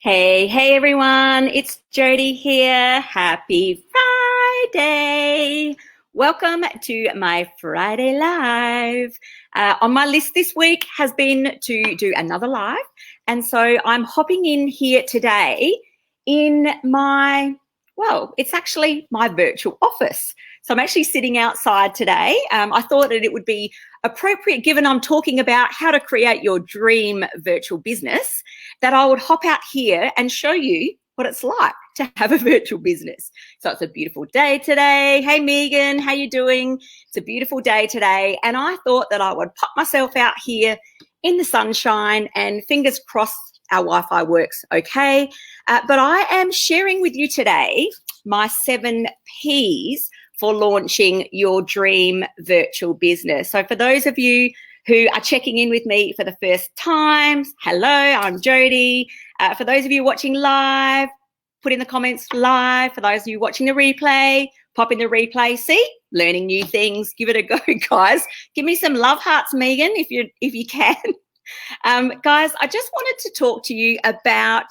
Hey everyone, it's Jody here. Happy Friday. Welcome to my Friday Live. On my list this week has been to do another live. And so I'm hopping in here today in it's actually my virtual office. So I'm actually sitting outside today. I thought that it would be appropriate, given I'm talking about how to create your dream virtual business, that I would hop out here and show you what it's like to have a virtual business. So it's a beautiful day today. Hey Megan, how you doing? It's a beautiful day today. And I thought that I would pop myself out here in the sunshine, and fingers crossed our Wi-Fi works okay. But I am sharing with you today my 7 Ps for launching your dream virtual business. So for those of you who are checking in with me for the first time, hello, I'm Jody. For those of you watching live, put in the comments live. For those of you watching the replay, pop in the replay. See, learning new things. Give it a go, guys. Give me some love hearts, Megan, if you can. Guys, I just wanted to talk to you about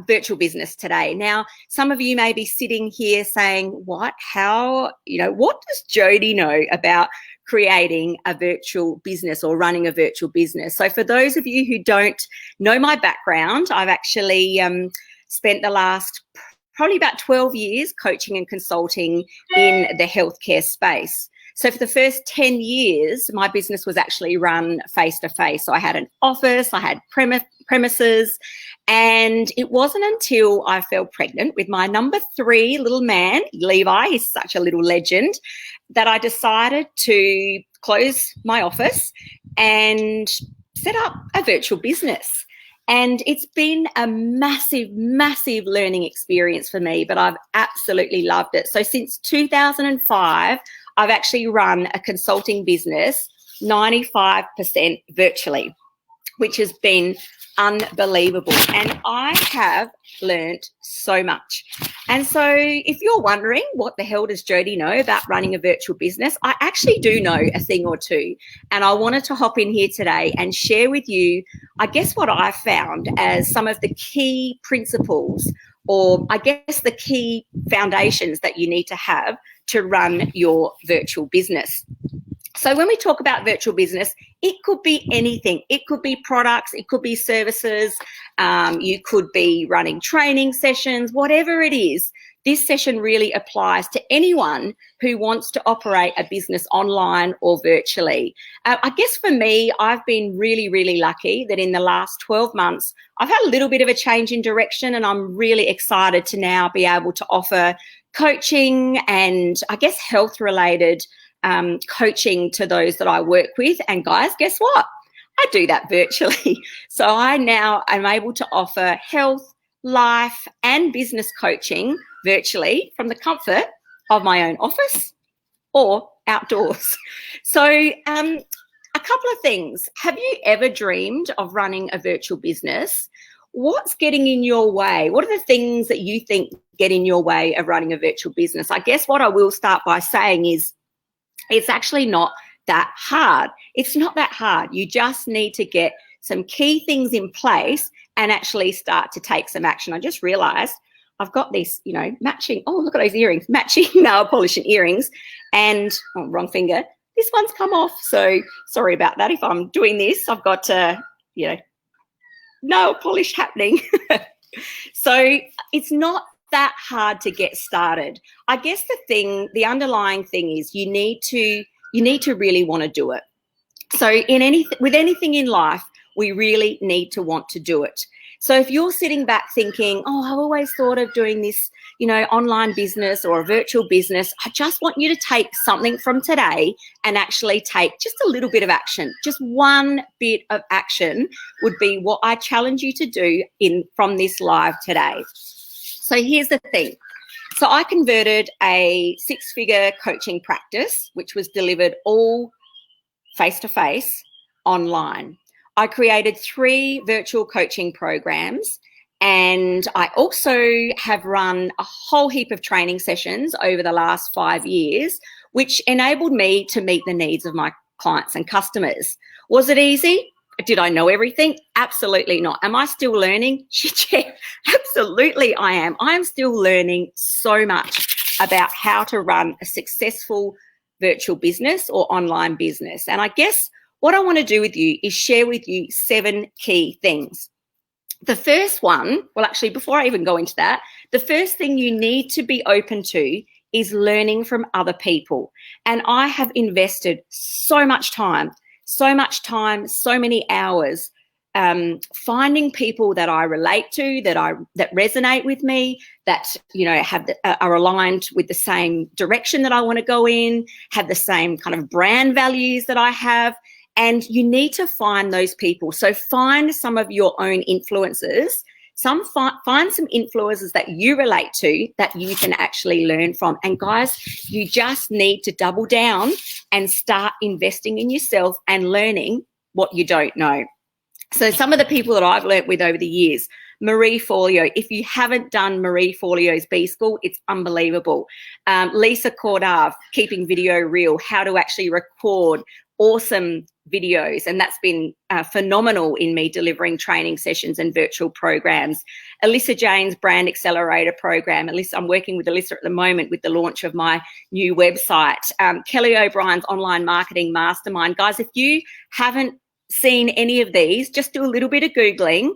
virtual business today. Now, some of you may be sitting here saying, what does Jody know about creating a virtual business or running a virtual business? So for those of you who don't know my background, I've actually spent the last probably about 12 years coaching and consulting in the healthcare space. So for the first 10 years, my business was actually run face-to-face. So I had an office, I had premises, and it wasn't until I fell pregnant with my number 3 little man, Levi, he's such a little legend, that I decided to close my office and set up a virtual business. And it's been a massive, massive learning experience for me, but I've absolutely loved it. So since 2005, I've actually run a consulting business 95% virtually, which has been unbelievable. And I have learned so much. And so if you're wondering what the hell does Jody know about running a virtual business, I actually do know a thing or two. And I wanted to hop in here today and share with you, I guess, what I found as some of the key principles, or I guess the key foundations that you need to have to run your virtual business. So when we talk about virtual business, it could be anything. It could be products, it could be services, you could be running training sessions, whatever it is. This session really applies to anyone who wants to operate a business online or virtually. I guess for me, I've been really, really lucky that in the last 12 months, I've had a little bit of a change in direction, and I'm really excited to now be able to offer coaching and I guess health-related coaching to those that I work with. And guys, guess what? I do that virtually. So I now am able to offer health, life and business coaching virtually from the comfort of my own office or outdoors. So a couple of things. Have you ever dreamed of running a virtual business? What's getting in your way? What are the things that you think get in your way of running a virtual business? I guess what I will start by saying is it's actually not that hard. It's not that hard. You just need to get some key things in place and actually start to take some action. I just realized I've got these, matching, oh, look at those earrings, matching nail polish and earrings, and, wrong finger, this one's come off. So sorry about that. If I'm doing this, I've got, nail polish happening. So it's not that hard to get started. I guess the underlying thing is you need to really want to do it. So with anything in life, we really need to want to do it. So if you're sitting back thinking, oh, I've always thought of doing this, online business or a virtual business, I just want you to take something from today and actually take just a little bit of action. Just one bit of action would be what I challenge you to do from this live today. So here's the thing. So I converted a 6-figure coaching practice, which was delivered all face-to-face online. I created 3 virtual coaching programs, and I also have run a whole heap of training sessions over the last 5 years, which enabled me to meet the needs of my clients and customers. Was it easy? Did I know everything? Absolutely not. Am I still learning? Yeah, absolutely I am. I'm still learning so much about how to run a successful virtual business or online business. And I guess what I want to do with you is share with you 7 key things. The first one, well, actually, before I even go into that, the first thing you need to be open to is learning from other people. And I have invested so much time, so many hours finding people that I relate to, that resonate with me, that are aligned with the same direction that I want to go in, have the same kind of brand values that I have. And you need to find those people. So find some of your own influencers. Find some influencers that you relate to that you can actually learn from. And guys, you just need to double down and start investing in yourself and learning what you don't know. So some of the people that I've learnt with over the years, Marie Forleo. If you haven't done Marie Forleo's B School, it's unbelievable. Lisa Cordav, Keeping Video Real, how to actually record awesome videos, and that's been phenomenal in me delivering training sessions and virtual programs. Alyssa Jane's Brand Accelerator program. I'm working with Alyssa at the moment with the launch of my new website. Kelly O'Brien's Online Marketing Mastermind. Guys, if you haven't seen any of these, just do a little bit of Googling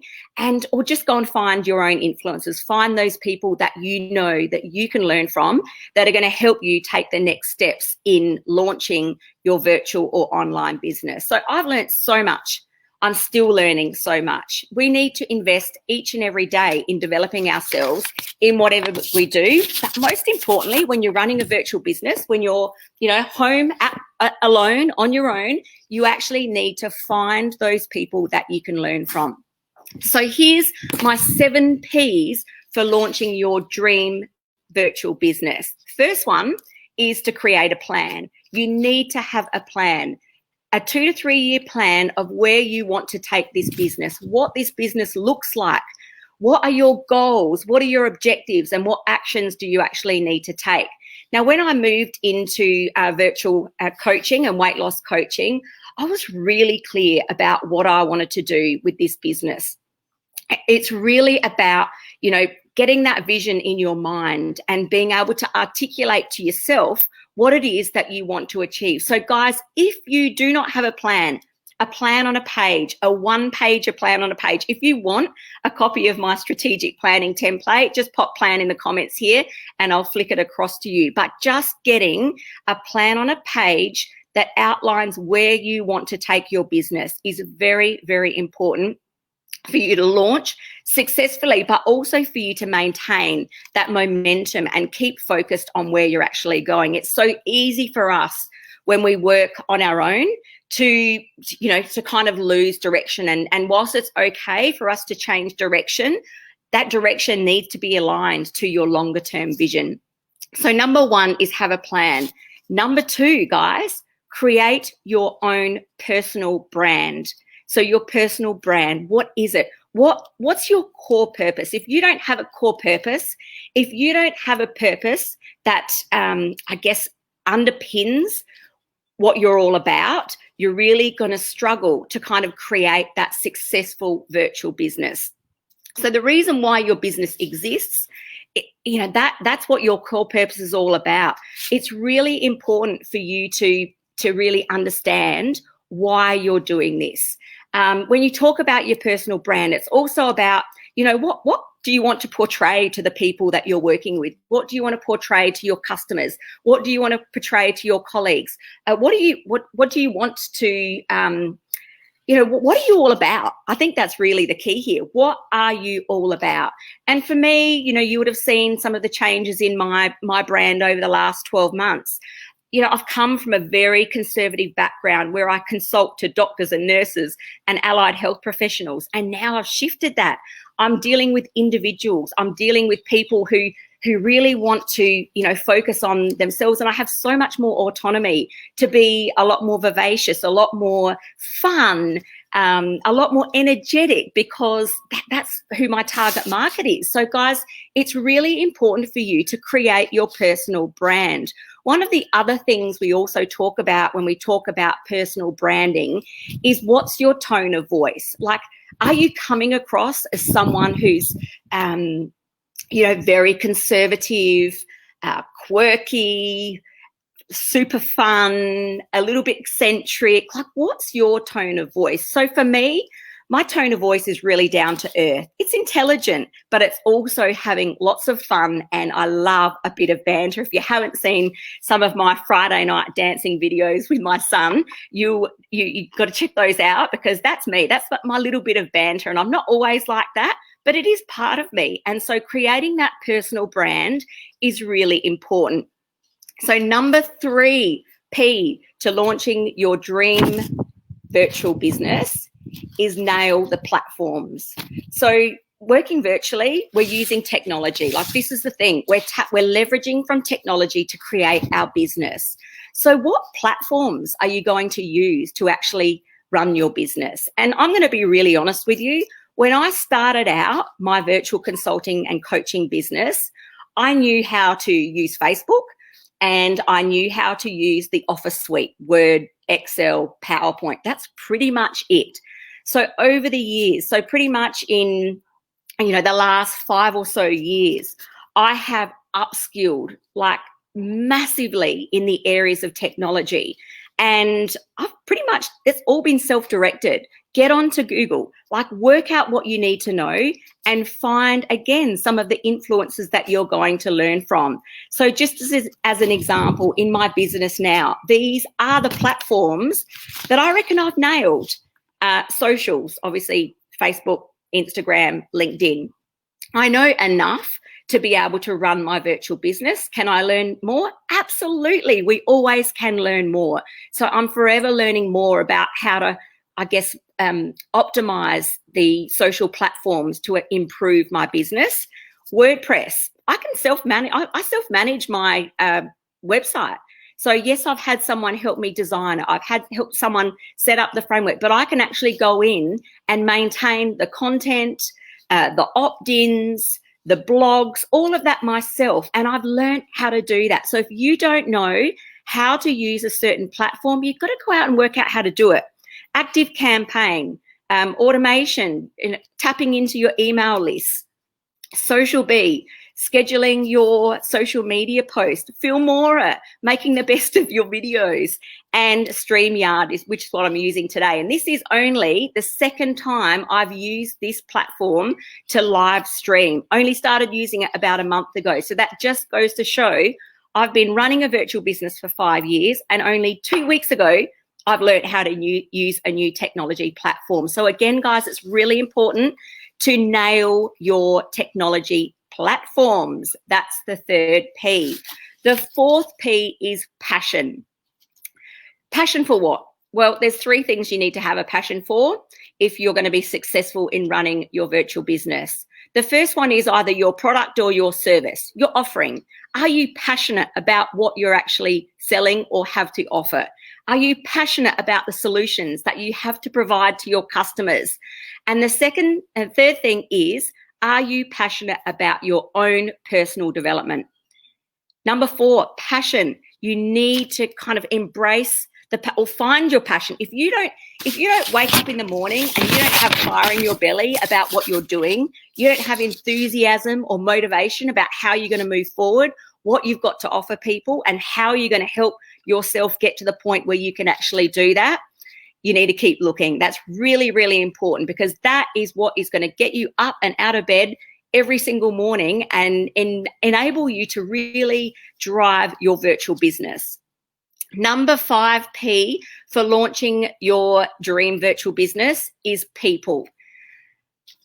or just go and find your own influencers. Find those people that you know that you can learn from that are going to help you take the next steps in launching your virtual or online business. So I've learned so much. I'm still learning so much. We need to invest each and every day in developing ourselves in whatever we do. But most importantly, when you're running a virtual business, when you're, home alone on your own, you actually need to find those people that you can learn from. So here's my 7 P's for launching your dream virtual business. First one is to create a plan. You need to have a plan. A 2 to 3 year plan of where you want to take this business, what this business looks like, what are your goals, what are your objectives, and what actions do you actually need to take. Now, when I moved into virtual coaching and weight loss coaching, I was really clear about what I wanted to do with this business. It's really about, getting that vision in your mind and being able to articulate to yourself what it is that you want to achieve. So guys, if you do not have a plan on a page, a one-pager plan on a page, if you want a copy of my strategic planning template, just pop plan in the comments here and I'll flick it across to you. But just getting a plan on a page that outlines where you want to take your business is very, very important for you to launch successfully, but also for you to maintain that momentum and keep focused on where you're actually going. It's so easy for us when we work on our own to kind of lose direction. And whilst it's okay for us to change direction, that direction needs to be aligned to your longer term vision. So number 1 is have a plan. Number 2, guys, create your own personal brand. So your personal brand, what is it? What's your core purpose? If you don't have a core purpose, if you don't have a purpose that underpins what you're all about, you're really going to struggle to kind of create that successful virtual business. So the reason why your business exists, that's what your core purpose is all about. It's really important for you to really understand why you're doing this. When you talk about your personal brand, it's also about, what do you want to portray to the people that you're working with? What do you want to portray to your customers? What do you want to portray to your colleagues? What do you want to, what are you all about? I think that's really the key here. What are you all about? And for me, you would have seen some of the changes in my brand over the last 12 months. I've come from a very conservative background where I consult to doctors and nurses and allied health professionals. And now I've shifted that. I'm dealing with individuals. I'm dealing with people who really want to, focus on themselves. And I have so much more autonomy to be a lot more vivacious, a lot more fun, a lot more energetic, because that's who my target market is. So guys, it's really important for you to create your personal brand. One of the other things we also talk about when we talk about personal branding is what's your tone of voice? Like, are you coming across as someone who's, very conservative, quirky, super fun, a little bit eccentric? Like, what's your tone of voice? So for me, my tone of voice is really down to earth. It's intelligent, but it's also having lots of fun, and I love a bit of banter. If you haven't seen some of my Friday night dancing videos with my son, you got to check those out, because that's me. That's my little bit of banter, and I'm not always like that, but it is part of me. And so creating that personal brand is really important. So number 3 P to launching your dream virtual business is nail the platforms. So working virtually, we're using technology. Like, this is the thing, we're leveraging from technology to create our business. So what platforms are you going to use to actually run your business? And I'm going to be really honest with you. When I started out my virtual consulting and coaching business, I knew how to use Facebook, and I knew how to use the Office suite, Word, Excel, PowerPoint. That's pretty much it. So over the years, so pretty much in, the last 5 or so years, I have upskilled like massively in the areas of technology. And I've pretty much, it's all been self-directed. Get onto Google, like work out what you need to know and find, again, some of the influences that you're going to learn from. So just as an example, in my business now, these are the platforms that I reckon I've nailed. Socials, obviously, Facebook, Instagram, LinkedIn. I know enough to be able to run my virtual business. Can I learn more? Absolutely. We always can learn more. So I'm forever learning more about how to, optimize the social platforms to improve my business. WordPress, I can self-manage. I self-manage my website. So yes, I've had someone help me design it. I've helped someone set up the framework, but I can actually go in and maintain the content, the opt-ins, the blogs, all of that myself. And I've learned how to do that. So if you don't know how to use a certain platform, you've got to go out and work out how to do it. Active Campaign, automation, tapping into your email list, Social Bee, scheduling your social media post, Filmora, making the best of your videos, and StreamYard, which is what I'm using today. And this is only the second time I've used this platform to live stream. Only started using it about a month ago. So that just goes to show I've been running a virtual business for 5 years, and only 2 weeks ago, I've learned how to use a new technology platform. So again, guys, it's really important to nail your technology platforms. That's the 3rd P. The 4th P is passion. Passion for what? Well, there's 3 things you need to have a passion for if you're going to be successful in running your virtual business. The first one is either your product or your service, your offering. Are you passionate about what you're actually selling or have to offer? Are you passionate about the solutions that you have to provide to your customers? And the second and third thing is, are you passionate about your own personal development? Number 4, passion. You need to kind of embrace or find your passion. If you don't wake up in the morning and you don't have fire in your belly about what you're doing, you don't have enthusiasm or motivation about how you're going to move forward, what you've got to offer people, and how you're going to help yourself get to the point where you can actually do that, you need to keep looking. That's really, really important, because that is what is going to get you up and out of bed every single morning and enable you to really drive your virtual business. Number 5 P for launching your dream virtual business is people.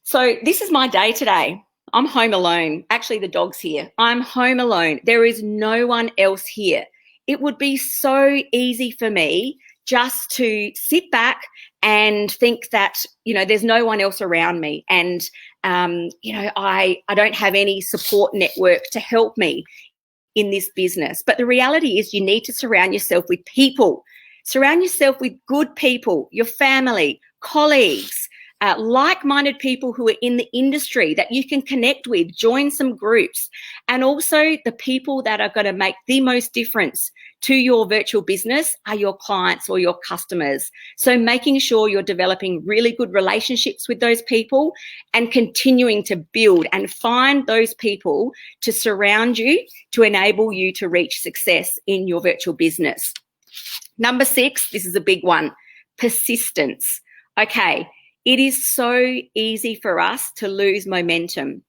So this is my day today. I'm home alone. Actually, the dog's here. I'm home alone. There is no one else here. It would be so easy for me just to sit back and think that, there's no one else around me. And, I don't have any support network to help me in this business. But the reality is you need to surround yourself with people. Surround yourself with good people, your family, colleagues, like-minded people who are in the industry that you can connect with, join some groups, and also the people that are going to make the most difference to your virtual business are your clients or your customers. So making sure you're developing really good relationships with those people and continuing to build and find those people to surround you to enable you to reach success in your virtual business. Number 6, this is a big one, persistence. Okay, it is so easy for us to lose momentum.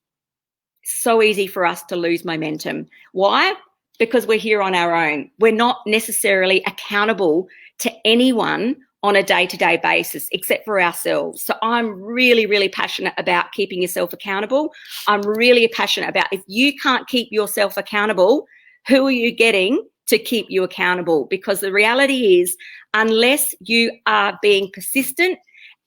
So easy for us to lose momentum. Why? Because we're here on our own. We're not necessarily accountable to anyone on a day-to-day basis except for ourselves. So I'm really, really passionate about keeping yourself accountable. I'm really passionate about if you can't keep yourself accountable, who are you getting to keep you accountable? Because the reality is, unless you are being persistent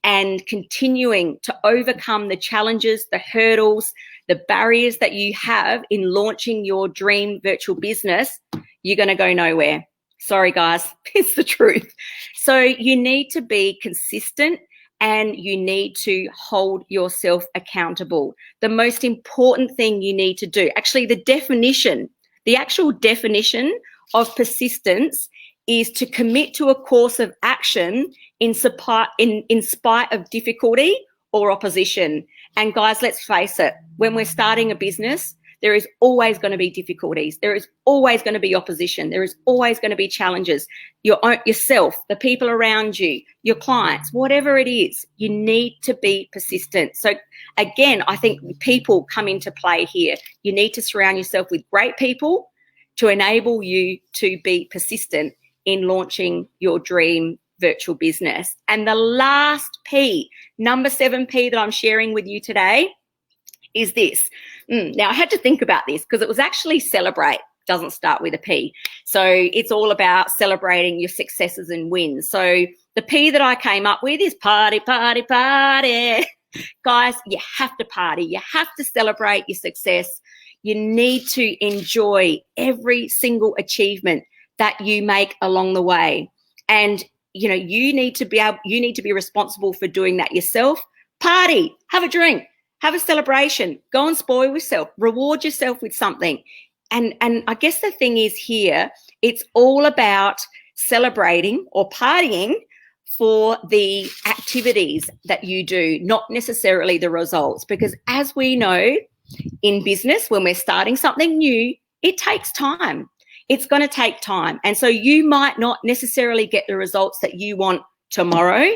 and continuing to overcome the challenges, the hurdles, the barriers that you have in launching your dream virtual business, you're going to go nowhere. Sorry, guys, it's the truth. So you need to be consistent and you need to hold yourself accountable. The most important thing you need to do, actually the actual definition of persistence is to commit to a course of action in spite of difficulty or opposition. And guys, let's face it, when we're starting a business, there is always going to be difficulties. There is always going to be opposition. There is always going to be challenges. Yourself, the people around you, your clients, whatever it is, you need to be persistent. So again, I think people come into play here. You need to surround yourself with great people to enable you to be persistent in launching your dream virtual business. And the last P, number 7 P that I'm sharing with you today is this. Now, I had to think about this because it was actually celebrate. Doesn't start with a P. So it's all about celebrating your successes and wins. So the P that I came up with is party, party, party. Guys, you have to party. You have to celebrate your success. You need to enjoy every single achievement that you make along the way. And you need to be responsible for doing that yourself. Party, have a drink, have a celebration, go and spoil yourself, reward yourself with something. And I guess the thing is here, it's all about celebrating or partying for the activities that you do, not necessarily the results. Because as we know in business, when we're starting something new, it takes time. It's going to take time. And so you might not necessarily get the results that you want tomorrow,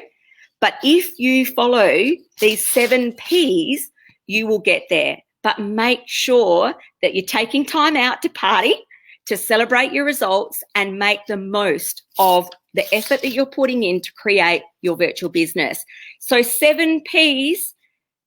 but if you follow these 7 Ps, you will get there. But make sure that you're taking time out to party, to celebrate your results and make the most of the effort that you're putting in to create your virtual business. So 7 Ps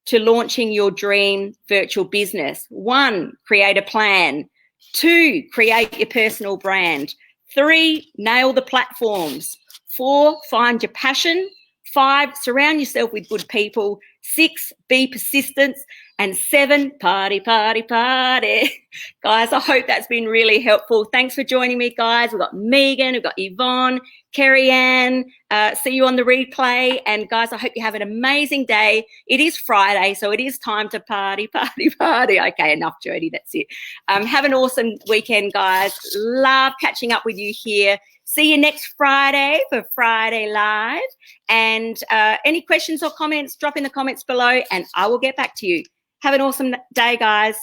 to launching your dream virtual business. 1, create a plan. 2, create your personal brand. 3, nail the platforms. 4, find your passion. 5, surround yourself with good people. 6, be persistent. And 7, party, party, party. Guys, I hope that's been really helpful. Thanks for joining me, guys. We've got Megan, we've got Yvonne, Kerry Ann. See you on the replay. And guys, I hope you have an amazing day. It is Friday, so it is time to party, party, party. Okay, enough, Jody. That's it. Have an awesome weekend, guys. Love catching up with you here. See you next Friday for Friday Live. And any questions or comments, drop in the comments below and I will get back to you. Have an awesome day, guys.